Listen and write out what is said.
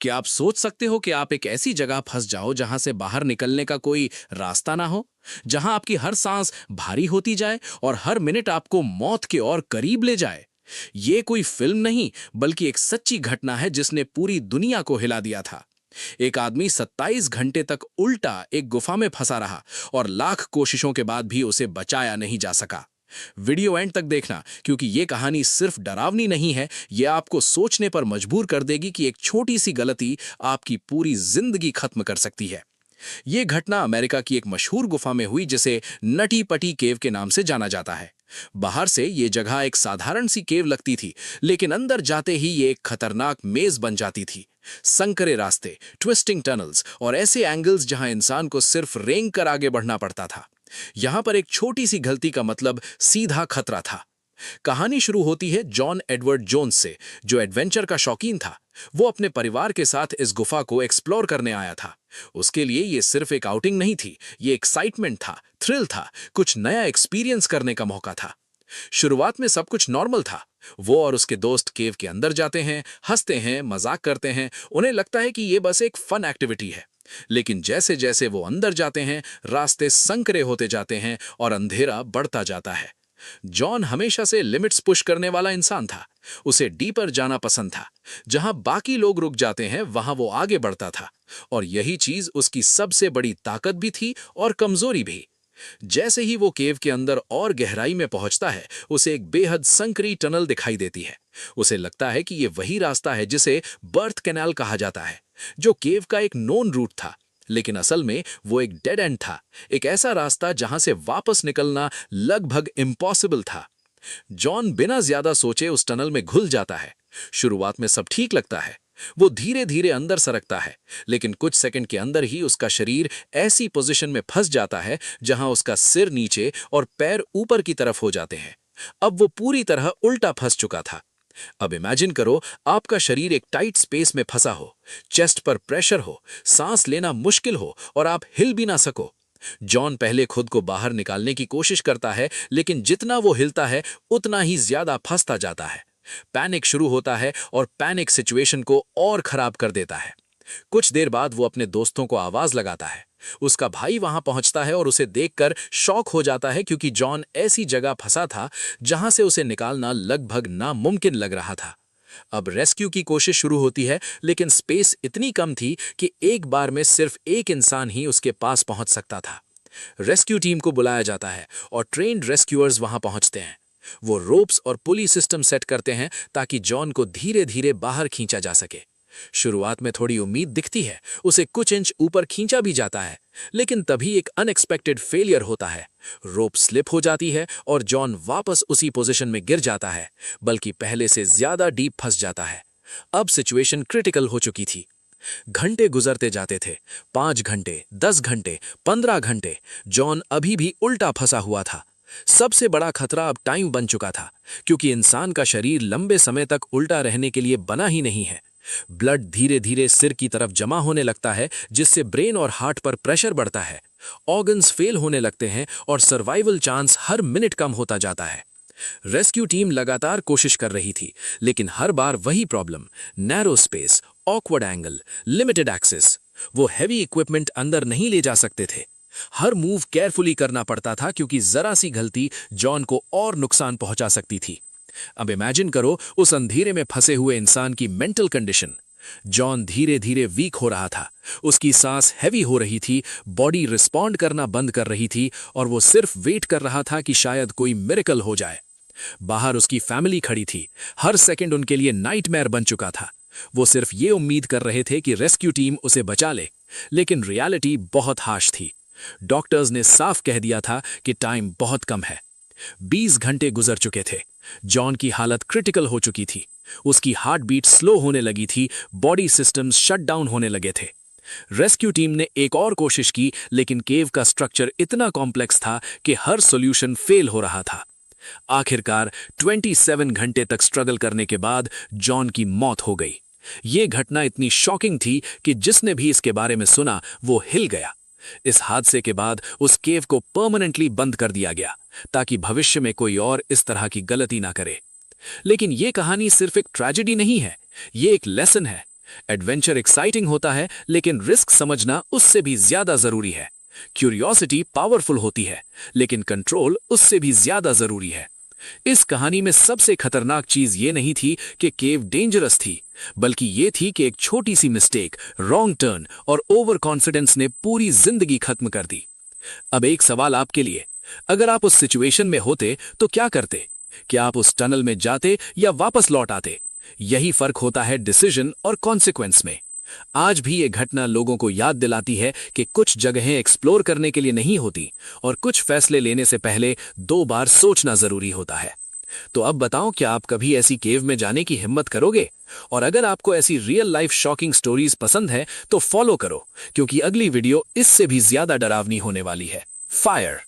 क्या आप सोच सकते हो कि आप एक ऐसी जगह फंस जाओ जहां से बाहर निकलने का कोई रास्ता ना हो, जहां आपकी हर सांस भारी होती जाए और हर मिनट आपको मौत के और करीब ले जाए? ये कोई फिल्म नहीं, बल्कि एक सच्ची घटना है जिसने पूरी दुनिया को हिला दिया था। एक आदमी 27 घंटे तक उल्टा एक गुफा में फंसा रहा और लाख कोशिशों के बाद भी उसे बचाया नहीं जा सका। वीडियो एंड तक देखना, क्योंकि ये कहानी सिर्फ डरावनी नहीं है, ये आपको सोचने पर मजबूर कर देगी कि एक छोटी सी गलती आपकी पूरी जिंदगी खत्म कर सकती है। ये घटना अमेरिका की एक मशहूर गुफा में हुई जिसे नटी पटी केव के नाम से जाना जाता है। बाहर से ये जगह एक साधारण सी केव लगती थी, लेकिन अंदर जाते ही ये एक खतरनाक मेज बन जाती थी। संकरे रास्ते, ट्विस्टिंग टनल्स और ऐसे एंगल्स जहां इंसान को सिर्फ रेंग कर आगे बढ़ना पड़ता था। यहां पर एक छोटी सी गलती का मतलब सीधा खतरा था। कहानी शुरू होती है जॉन एडवर्ड जोन्स से, जो एडवेंचर का शौकीन था। वो अपने परिवार के साथ इस गुफा को एक्सप्लोर करने आया था। उसके लिए ये सिर्फ एक आउटिंग नहीं थी, ये एक्साइटमेंट था, थ्रिल था, कुछ नया एक्सपीरियंस करने का मौका था। शुरुआत में सब कुछ नॉर्मल था। वो और उसके दोस्त केव के अंदर जाते हैं, हंसते हैं, मजाक करते हैं, उन्हें लगता है कि ये बस एक फन एक्टिविटी है। लेकिन जैसे जैसे वो अंदर जाते हैं, रास्ते संकरे होते जाते हैं और अंधेरा बढ़ता जाता है। जॉन हमेशा से लिमिट्स पुश करने वाला इंसान था। उसे डीपर जाना पसंद था। जहां बाकी लोग रुक जाते हैं, वहां वो आगे बढ़ता था। और यही चीज उसकी सबसे बड़ी ताकत भी थी और कमजोरी भी। जैसे ही वो केव के अंदर और गहराई में पहुंचता है, उसे एक बेहद संकरी टनल दिखाई देती है। उसे लगता है कि ये वही रास्ता है जिसे बर्थ कैनाल कहा जाता है, जो केव का एक नोन रूट था। लेकिन असल में वो एक डेड एंड था, एक ऐसा रास्ता जहां से वापस निकलना लगभग इम्पॉसिबल था। जॉन बिना ज्यादा सोचे उस टनल में घुल जाता है। शुरुआत में सब ठीक लगता है। वो धीरे धीरे अंदर सरकता है, लेकिन कुछ सेकंड के अंदर ही उसका शरीर ऐसी पोजीशन में फंस जाता है जहां उसका सिर नीचे और पैर ऊपर की तरफ हो जाते हैं। अब वो पूरी तरह उल्टा फंस चुका था। अब इमेजिन करो, आपका शरीर एक टाइट स्पेस में फंसा हो, चेस्ट पर प्रेशर हो, सांस लेना मुश्किल हो और आप हिल भी ना सको। जॉन पहले खुद को बाहर निकालने की कोशिश करता है, लेकिन जितना वो हिलता है उतना ही ज्यादा फंसता जाता है। पैनिक शुरू होता है और पैनिक सिचुएशन को और खराब कर देता है। कुछ देर बाद वो अपने दोस्तों को आवाज लगाता है। उसका भाई वहां पहुंचता है और उसे देखकर शॉक हो जाता है, क्योंकि जॉन ऐसी जगह फंसा था जहां से उसे निकालना लगभग नामुमकिन लग रहा था। अब रेस्क्यू की कोशिश शुरू होती है, लेकिन स्पेस इतनी कम थी कि एक बार में सिर्फ एक इंसान ही उसके पास पहुंच सकता था। रेस्क्यू टीम को बुलाया जाता है और ट्रेन्ड रेस्क्यूअर्स वहां पहुंचते हैं। वो रोप्स और पुली सिस्टम सेट करते हैं ताकि जॉन को धीरे धीरे बाहर खींचा जा सके। शुरुआत में थोड़ी उम्मीद दिखती है, उसे कुछ इंच ऊपर खींचा भी जाता है, लेकिन तभी एक अनएक्सपेक्टेड फेलियर होता है। रोप स्लिप हो जाती है और जॉन वापस उसी पोजीशन में गिर जाता है, बल्कि पहले से ज्यादा डीप फंस जाता है। अब सिचुएशन क्रिटिकल हो चुकी थी। घंटे गुजरते जाते थे, 5 घंटे, 10 घंटे, 15 घंटे। जॉन अभी भी उल्टा फंसा हुआ था। सबसे बड़ा खतरा अब टाइम बन चुका था, क्योंकि इंसान का शरीर लंबे समय तक उल्टा रहने के लिए बना ही नहीं है। ब्लड धीरे धीरे सिर की तरफ जमा होने लगता है, जिससे ब्रेन और हार्ट पर प्रेशर बढ़ता है। ऑर्गन्स फेल होने लगते हैं और सर्वाइवल चांस हर मिनट कम होता जाता है। रेस्क्यू टीम लगातार कोशिश कर रही थी, लेकिन हर बार वही problem, narrow space, awkward angle, limited access. वो हैवी इक्विपमेंट अंदर नहीं ले जा सकते थे। हर मूव केयरफुली करना पड़ता था, क्योंकि जरा सी गलती जॉन को और नुकसान पहुंचा सकती थी। अब इमेजिन करो उस अंधेरे में फंसे हुए इंसान की मेंटल कंडीशन। जॉन धीरे धीरे वीक हो रहा था, उसकी सांस हैवी हो रही थी, बॉडी रिस्पॉन्ड करना बंद कर रही थी और वो सिर्फ वेट कर रहा था कि शायद कोई मिरेकल हो जाए। बाहर उसकी फैमिली खड़ी थी, हर सेकंड उनके लिए नाइटमेयर बन चुका था। वो सिर्फ ये उम्मीद कर रहे थे कि रेस्क्यू टीम उसे बचा ले, लेकिन रियलिटी बहुत हार्श थी। डॉक्टर्स ने साफ कह दिया था कि टाइम बहुत कम है। 20 घंटे गुजर चुके थे। जॉन की हालत क्रिटिकल हो चुकी थी। उसकी हार्ट बीट स्लो होने लगी थी, बॉडी सिस्टम्स शट डाउन होने लगे थे। रेस्क्यू टीम ने एक और कोशिश की, लेकिन केव का स्ट्रक्चर इतना कॉम्प्लेक्स था कि हर सॉल्यूशन फेल हो रहा था। आखिरकार 27 घंटे तक स्ट्रगल करने के बाद जॉन की मौत हो गई। ये घटना इतनी शॉकिंग थी कि जिसने भी इसके बारे में सुना वो हिल गया। इस हादसे के बाद उस केव को परमानेंटली बंद कर दिया गया, ताकि भविष्य में कोई और इस तरह की गलती ना करे। लेकिन ये कहानी सिर्फ एक ट्रेजेडी नहीं है, ये एक लेसन है। एडवेंचर एक्साइटिंग होता है, लेकिन रिस्क समझना उससे भी ज्यादा जरूरी है। क्यूरियोसिटी पावरफुल होती है, लेकिन कंट्रोल उससे भी ज्यादा जरूरी है। इस कहानी में सबसे खतरनाक चीज ये नहीं थी कि केव डेंजरस थी, बल्कि ये थी कि एक छोटी सी मिस्टेक, रॉन्ग टर्न और ओवर कॉन्फिडेंस ने पूरी जिंदगी खत्म कर दी। अब एक सवाल आपके लिए, अगर आप उस सिचुएशन में होते तो क्या करते? क्या आप उस टनल में जाते या वापस लौट आते? यही फर्क होता है डिसीजन और कॉन्सिक्वेंस में। आज भी ये घटना लोगों को याद दिलाती है कि कुछ जगहें एक्सप्लोर करने के लिए नहीं होती और कुछ फैसले लेने से पहले 2 बार सोचना जरूरी होता है। तो अब बताओ, क्या आप कभी ऐसी केव में जाने की हिम्मत करोगे? और अगर आपको ऐसी रियल लाइफ शॉकिंग स्टोरीज पसंद है तो फॉलो करो, क्योंकि अगली वीडियो इससे भी ज्यादा डरावनी होने वाली है। फायर।